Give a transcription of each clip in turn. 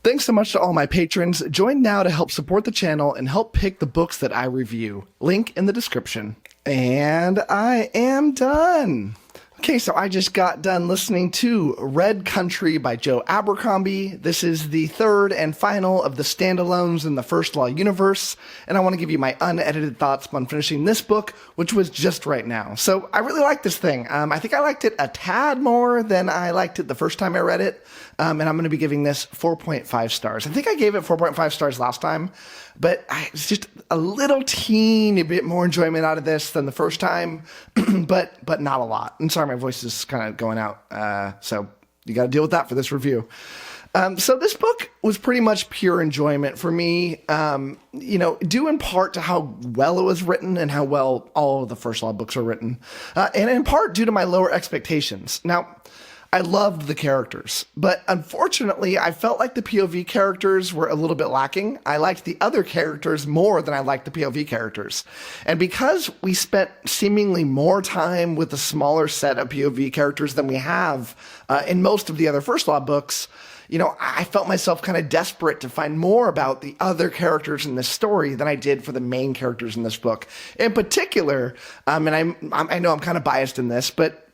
Thanks so much to all my patrons. Join now to help support the channel and help pick the books that I review. Link in the description. And I am done. Okay, so I just got done listening to Red Country by Joe Abercrombie. This is the third and final of the standalones in the First Law universe, and I want to give you my unedited thoughts on finishing this book, which was just right now. So I really like this thing. I think I liked it a tad more than I liked it the first time I read it, and I'm going to be giving this 4.5 stars. I think I gave it 4.5 stars last time, but it's just a little teeny bit more enjoyment out of this than the first time, but not a lot. And sorry, my voice is kind of going out, so you got to deal with that for this review. So this book was pretty much pure enjoyment for me, due in part to how well it was written and how well all of the First Law books are written, and in part due to my lower expectations. Now, I loved the characters, but unfortunately, I felt like the POV characters were a little bit lacking. I liked the other characters more than I liked the POV characters. And because we spent seemingly more time with a smaller set of POV characters than we have in most of the other First Law books, I felt myself kind of desperate to find more about the other characters in this story than I did for the main characters in this book. In particular, and I know I'm kind of biased in this, but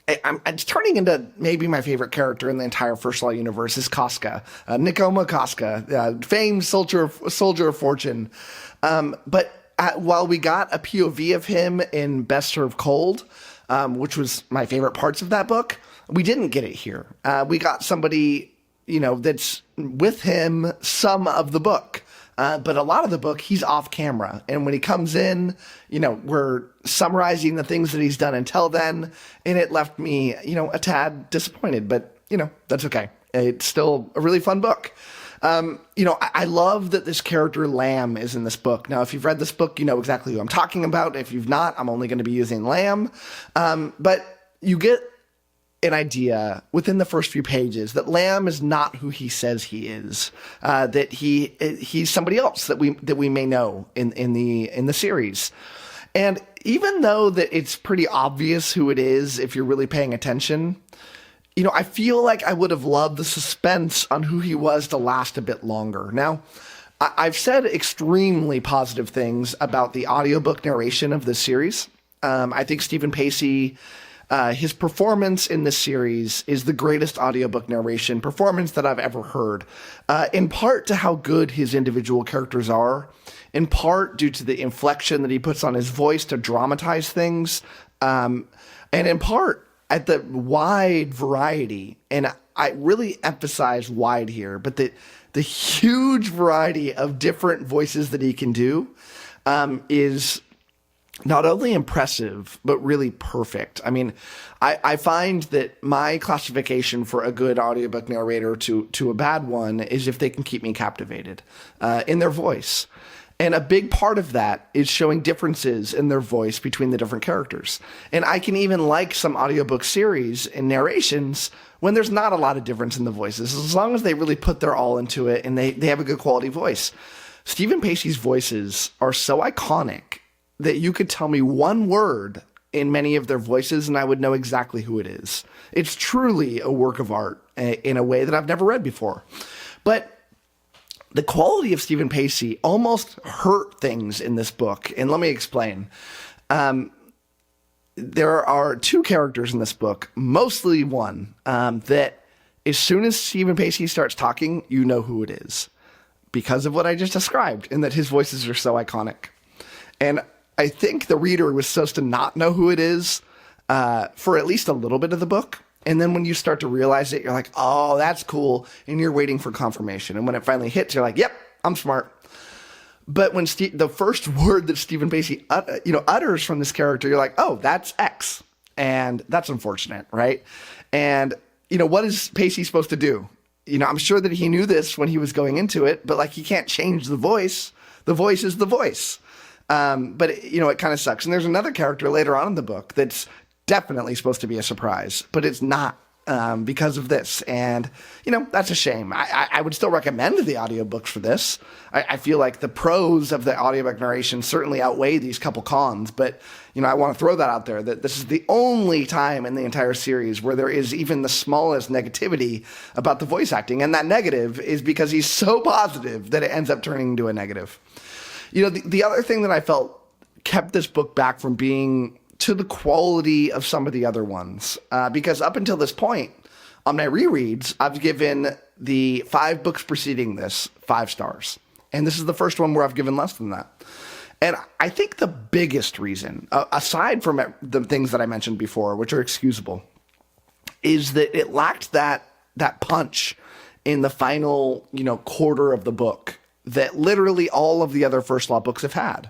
it's turning into maybe my favorite character in the entire First Law universe is Casca, 𝐤𝐿 Casca, famed soldier of fortune. But while we got a POV of him in 𝗏𝘁𝗿𝑝𝑒𝑙, which was my favorite parts of that book, we didn't get it here. We got somebody, that's with him some of the book. But a lot of the book, he's off camera. And when he comes in, we're summarizing the things that he's done until then. And it left me, a tad disappointed. But, that's okay. It's still a really fun book. I love that this character Lamb is in this book. Now, if you've read this book, you know exactly who I'm talking about. If you've not, I'm only going to be using Lamb. But you get an idea within the first few pages that Lamb is not who he says he is, that he's somebody else that we may know in the series. And even though that it's pretty obvious who it is if you're really paying attention, I feel like I would have loved the suspense on who he was to last a bit longer. Now, I've said extremely positive things about the audiobook narration of this series. I think Stephen Pacey, his performance in this series is the greatest audiobook narration performance that I've ever heard, in part to how good his individual characters are, in part due to the inflection that he puts on his voice to dramatize things, and in part at the wide variety, and I really emphasize wide here, but the huge variety of different voices that he can do is not only impressive, but really perfect. I mean, I find that my classification for a good audiobook narrator to a bad one is if they can keep me captivated in their voice. And a big part of that is showing differences in their voice between the different characters. And I can even like some audiobook series and narrations when there's not a lot of difference in the voices, as long as they really put their all into it and they have a good quality voice. Stephen Pacey's voices are so iconic that you could tell me one word in many of their voices and I would know exactly who it is. It's truly a work of art in a way that I've never read before. But the quality of Stephen Pacey almost hurt things in this book, and let me explain. There are two characters in this book, mostly one, that as soon as Stephen Pacey starts talking, you know who it is, because of what I just described, and that his voices are so iconic. And I think the reader was supposed to not know who it is for at least a little bit of the book. And then when you start to realize it, you're like, oh, that's cool. And you're waiting for confirmation. And when it finally hits, you're like, yep, I'm smart. But when the first word that Stephen Pacey utters from this character, you're like, oh, that's X. And that's unfortunate, right? And, what is Pacey supposed to do? I'm sure that he knew this when he was going into it, but he can't change the voice. The voice is the voice. But it kind of sucks. And there's another character later on in the book that's definitely supposed to be a surprise, but it's not because of this. And, that's a shame. I would still recommend the audiobooks for this. I feel like the pros of the audiobook narration certainly outweigh these couple cons, but, I want to throw that out there, that this is the only time in the entire series where there is even the smallest negativity about the voice acting. And that negative is because he's so positive that it ends up turning into a negative. The other thing that I felt kept this book back from being to the quality of some of the other ones, because up until this point, on my rereads, I've given the 5 books preceding this 5 stars. And this is the first one where I've given less than that. And I think the biggest reason, aside from the things that I mentioned before, which are excusable, is that it lacked that punch in the final, quarter of the book that literally all of the other First Law books have had.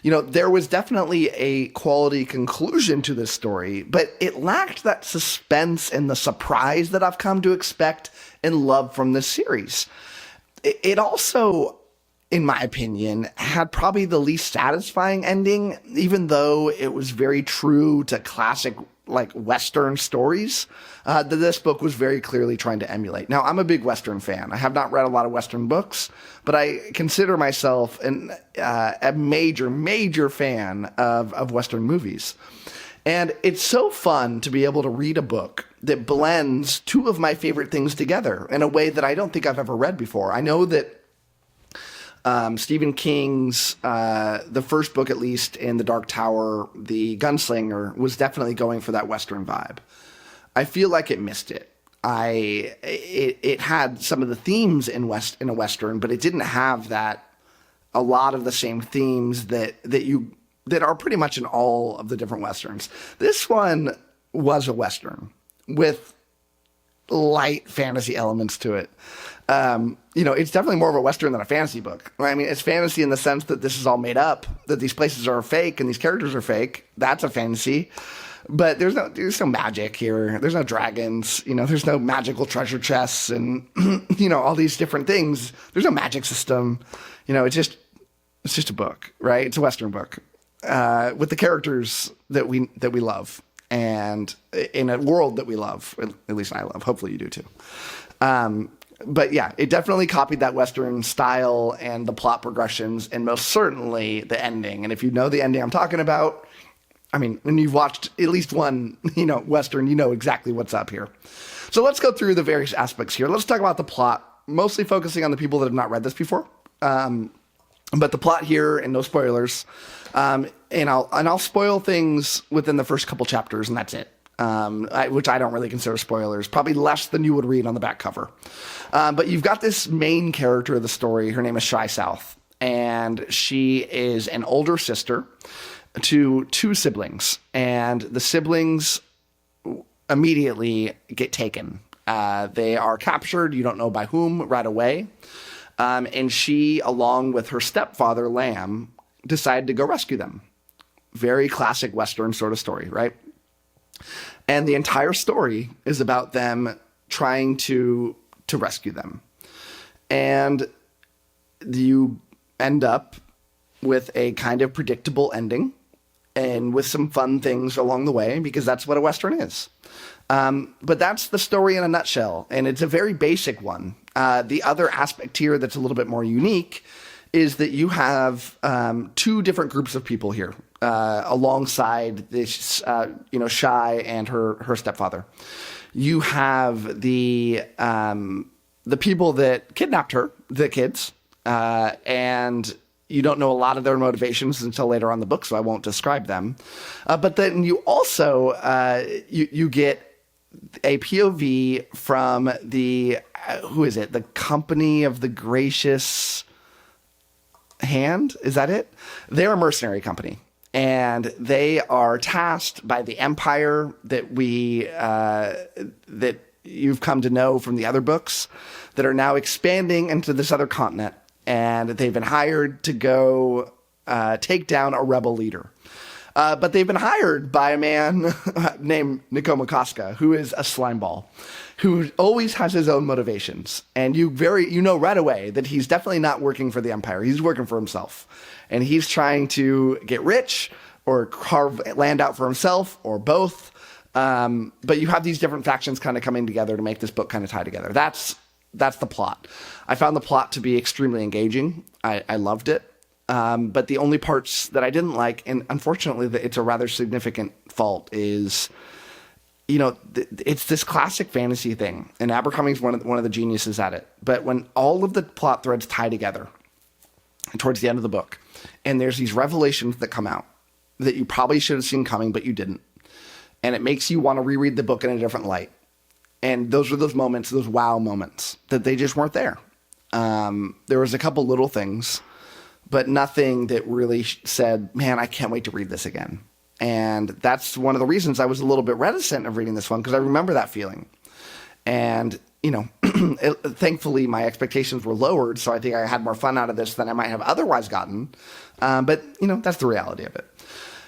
There was definitely a quality conclusion to this story, but it lacked that suspense and the surprise that I've come to expect and love from this series. It also, in my opinion, had probably the least satisfying ending, even though it was very true to classic Western stories that this book was very clearly trying to emulate. Now, I'm a big Western fan. I have not read a lot of Western books, but I consider myself a major fan of Western movies. And it's so fun to be able to read a book that blends 2 of my favorite things together in a way that I don't think I've ever read before. I know that Stephen King's, the first book at least, in The Dark Tower, The Gunslinger, was definitely going for that Western vibe. I feel like it missed it. It had some of the themes in a Western, but it didn't have a lot of the same themes that are pretty much in all of the different Westerns. This one was a Western with light fantasy elements to it. It's definitely more of a Western than a fantasy book. I mean, it's fantasy in the sense that this is all made up, that these places are fake and these characters are fake. That's a fantasy. But there's no magic here. There's no dragons. There's no magical treasure chests and, all these different things. There's no magic system. It's just a book, right? It's a Western book with the characters that we love and in a world that we love. At least I love. Hopefully you do too. But yeah, it definitely copied that Western style and the plot progressions and most certainly the ending. And if you know the ending I'm talking about, I mean, when you've watched at least one, Western, you know exactly what's up here. So let's go through the various aspects here. Let's talk about the plot, mostly focusing on the people that have not read this before. But the plot here, and no spoilers, and I'll spoil things within the first couple chapters, and that's it. Which I don't really consider spoilers, probably less than you would read on the back cover. But you've got this main character of the story. Her name is Shy South, and she is an older sister to 2 siblings, and the siblings immediately get taken. They are captured. You don't know by whom right away. And she, along with her stepfather, Lamb, decide to go rescue them. Very classic Western sort of story, right? And the entire story is about them trying to rescue them. And you end up with a kind of predictable ending and with some fun things along the way, because that's what a Western is. But that's the story in a nutshell, and it's a very basic one. The other aspect here that's a little bit more unique is that you have 2 different groups of people here alongside this, Shy and her stepfather. You have the people that kidnapped her, the kids, and you don't know a lot of their motivations until later on in the book, so I won't describe them. But then you also you get a POV from the who is it? The Company of the Gracious Hand? Is that it? They're a mercenary company, and they are tasked by the Empire that that you've come to know from the other books, that are now expanding into this other continent, and they've been hired to go take down a rebel leader. But they've been hired by a man named 𝐿𝐼𝐴𝐿, who is a slimeball, who always has his own motivations. And you know right away that he's definitely not working for the Empire. He's working for himself. And he's trying to get rich or carve land out for himself or both. But you have these different factions kind of coming together to make this book kind of tie together. That's the plot. I found the plot to be extremely engaging. I loved it. But the only parts that I didn't like, and unfortunately it's a rather significant fault, is, it's this classic fantasy thing. And Abercrombie's one of the geniuses at it. But when all of the plot threads tie together towards the end of the book, and there's these revelations that come out that you probably should have seen coming, but you didn't. And it makes you want to reread the book in a different light. And those were those moments, those wow moments, that they just weren't there. There was a couple little things, but nothing that really said, man, I can't wait to read this again. And that's one of the reasons I was a little bit reticent of reading this one, because I remember that feeling. And, thankfully my expectations were lowered, so I think I had more fun out of this than I might have otherwise gotten. But, that's the reality of it.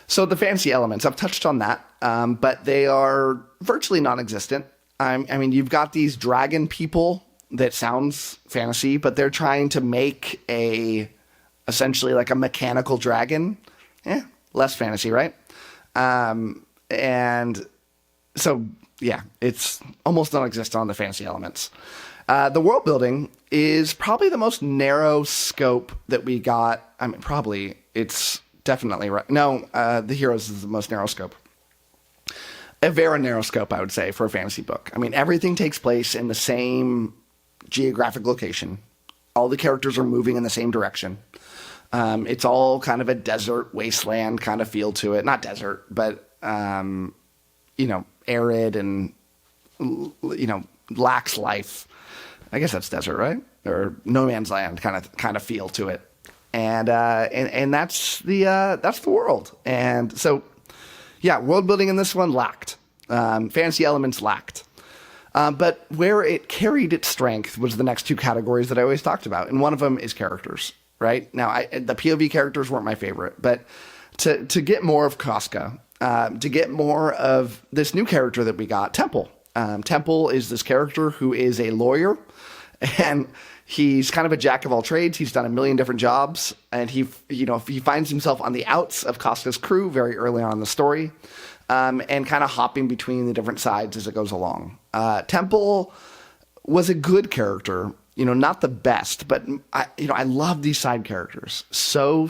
So the fantasy elements, I've touched on that, but they are virtually non-existent. I mean, you've got these dragon people that sounds fantasy, but they're trying to make essentially like a mechanical dragon. Less fantasy, right? And so, yeah, it's almost non-existent on the fantasy elements. The world building is probably the most narrow scope that we got. I mean, probably it's definitely right. No, the heroes is the most narrow scope. A very narrow scope, I would say, for a fantasy book. I mean, everything takes place in the same geographic location. All the characters are moving in the same direction. It's all kind of a desert wasteland kind of feel to it. Not desert, but, arid and, lacks life. I guess that's desert, right? Or no man's land kind of feel to it. And that's the world. And so, yeah, world building in this one lacked. Fantasy elements lacked. But where it carried its strength was the next two categories that I always talked about. And one of them is characters, right? Now, the POV characters weren't my favorite, but to get more of 𝐒𝐿𝐴, to get more of this new character that we got, Temple. Temple is this character who is a lawyer, and he's kind of a jack of all trades. He's done a million different jobs, and he finds himself on the outs of Casca's crew very early on in the story, and kind of hopping between the different sides as it goes along. Temple was a good character, not the best, but I love these side characters so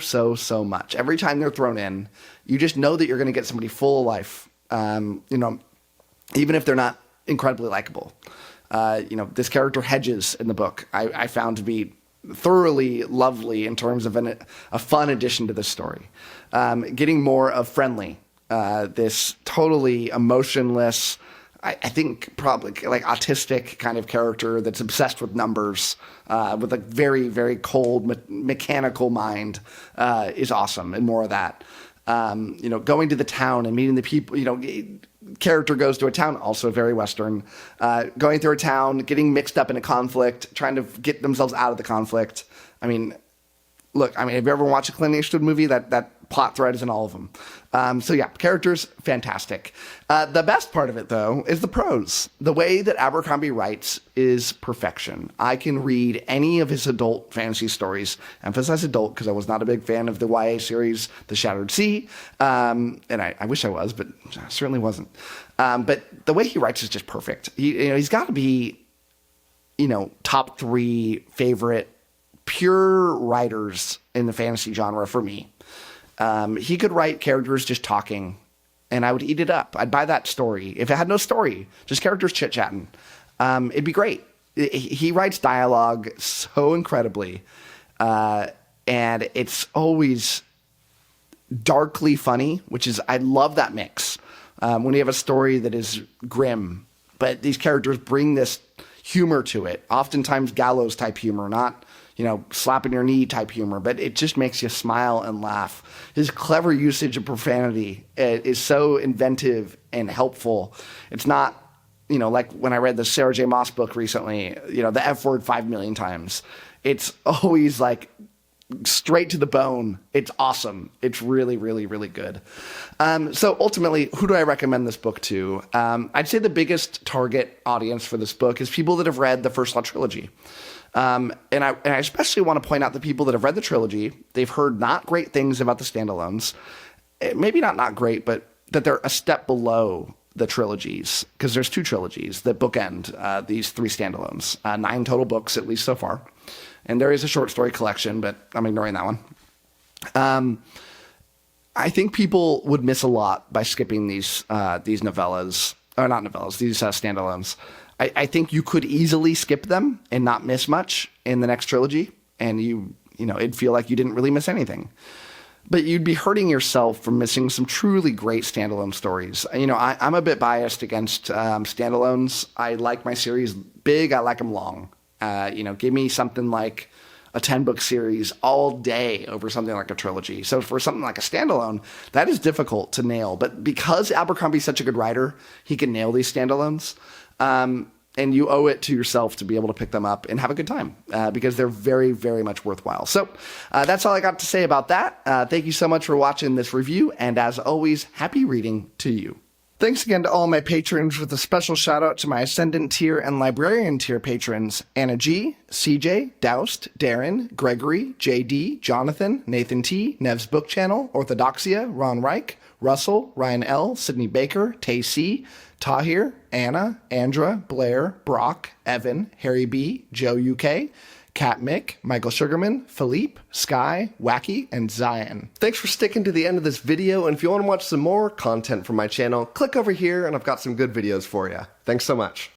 much. Every time they're thrown in, you just know that you're going to get somebody full of life, even if they're not incredibly likable. This character Hedges in the book, I found to be thoroughly lovely in terms of a fun addition to the story. Getting more of Friendly, this totally emotionless, I think probably like autistic kind of character that's obsessed with numbers, with a very, very cold mechanical mind, is awesome, and more of that. Going to the town and meeting the people, character goes to a town, also very Western, going through a town, getting mixed up in a conflict, trying to get themselves out of the conflict. I mean, look, have you ever watched a Clint Eastwood movie? That plot thread is in all of them. So yeah, characters, fantastic. The best part of it, though, is the prose. The way that Abercrombie writes is perfection. I can read any of his adult fantasy stories, emphasize adult because I was not a big fan of the YA series, The Shattered Sea, and I wish I was, but I certainly wasn't. But the way he writes is just perfect. He's got to be, top 3 favorite pure writers in the fantasy genre for me. He could write characters just talking, and I would eat it up. I'd buy that story. If it had no story, just characters chit-chatting, it'd be great. He writes dialogue so incredibly, and it's always darkly funny, I love that mix. When you have a story that is grim, but these characters bring this humor to it, oftentimes gallows type humor, not slapping your knee type humor, but it just makes you smile and laugh. His clever usage of profanity is so inventive and helpful. It's not, like when I read the Sarah J. Maas book recently, the F word 5 million times. It's always like straight to the bone. It's awesome. It's really, really, really good. So ultimately, who do I recommend this book to? I'd say the biggest target audience for this book is people that have read the First Law trilogy. And I especially want to point out the people that have read the trilogy. They've heard not great things about the standalones. Maybe not great, but that they're a step below the trilogies, because there's 2 trilogies that bookend these 3 standalones. 9 total books, at least so far. And there is a short story collection, but I'm ignoring that one. I think people would miss a lot by skipping these novellas, or not novellas, these standalones. I think you could easily skip them and not miss much in the next trilogy, and you know, it'd feel like you didn't really miss anything. But you'd be hurting yourself from missing some truly great standalone stories. You know, I'm a bit biased against standalones. I like my series big. I like them long. You know, give me something like a 10-book series all day over something like a trilogy. So for something like a standalone, that is difficult to nail. But because Abercrombie's such a good writer, he can nail these standalones. And you owe it to yourself to be able to pick them up and have a good time because they're very, very much worthwhile. So that's all I got to say about that. Thank you so much for watching this review. And as always, happy reading to you. Thanks again to all my patrons, with a special shout out to my Ascendant tier and Librarian tier patrons: Anna G, CJ, Doust, Darren, Gregory, JD, Jonathan, Nathan T, Nev's Book Channel, 𝗏𝗏𝗏, Ron Reich, Russell, Ryan L, Sydney Baker, Tay C, Tahir, Anna, Andra, Blair, Brock, Evan, Harry B, Joe UK, Kat Mick, Michael Sugarman, Philippe, Sky, Wacky, and Zion. Thanks for sticking to the end of this video, and if you want to watch some more content from my channel, click over here and I've got some good videos for you. Thanks so much.